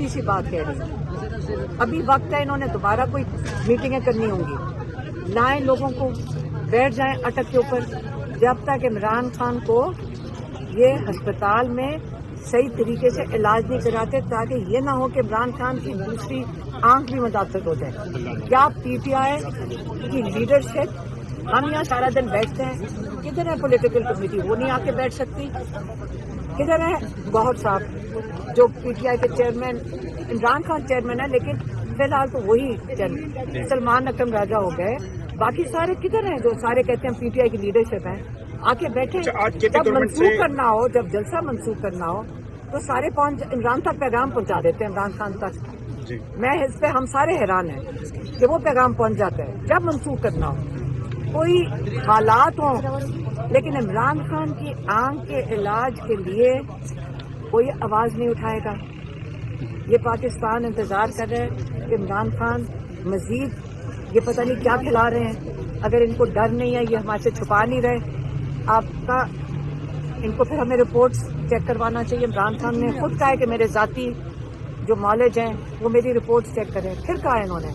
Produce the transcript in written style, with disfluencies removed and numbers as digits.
چھوٹی سی بات کہہ رہی ہوں، ابھی وقت ہے، انہوں نے دوبارہ کوئی میٹنگیں کرنی ہوں گی، لائیں لوگوں کو، بیٹھ جائیں اٹک کے اوپر، جب تک عمران خان کو یہ ہسپتال میں صحیح طریقے سے علاج نہیں کراتے، تاکہ یہ نہ ہو کہ عمران خان کی دوسری آنکھ بھی متاثر ہو جائے۔ کیا پی ٹی آئی کی لیڈرشپ، ہم یہاں سارا دن بیٹھتے ہیں، کدھر ہے پولیٹیکل کمیٹی؟ وہ نہیں آ کے بیٹھ سکتی؟ کدھر ہے گوہر صاحب جو پی ٹی آئی کے چیئرمین؟ عمران خان چیئرمین ہے، لیکن فی الحال تو وہی چیئرمین، سلمان اکرم راجہ ہو گئے، باقی سارے کدھر ہیں جو سارے کہتے ہیں پی ٹی آئی کی لیڈرشپ ہے؟ آ کے بیٹھے، جب منسوخ کرنا ہو، جب جلسہ منسوخ کرنا ہو تو سارے عمران تک پیغام پہنچا دیتے ہیں، عمران خان تک۔ میں اس پہ ہم سارے حیران ہیں کہ وہ پیغام پہنچ جاتا ہے جب منسوخ کرنا ہو، کوئی حالات ہوں، لیکن عمران خان کی آنکھ کے علاج کے لیے کوئی آواز نہیں اٹھائے گا۔ یہ پاکستان انتظار کر رہے ہیں کہ عمران خان مزید یہ پتہ نہیں کیا کھلا رہے ہیں، اگر ان کو ڈر نہیں ہے، یہ ہمارے سے چھپا نہیں رہے آپ کا، ان کو پھر ہمیں رپورٹس چیک کروانا چاہیے۔ عمران خان نے خود کہا ہے کہ میرے ذاتی جو معالج ہیں وہ میری رپورٹس چیک کریں، پھر کہا ہے انہوں نے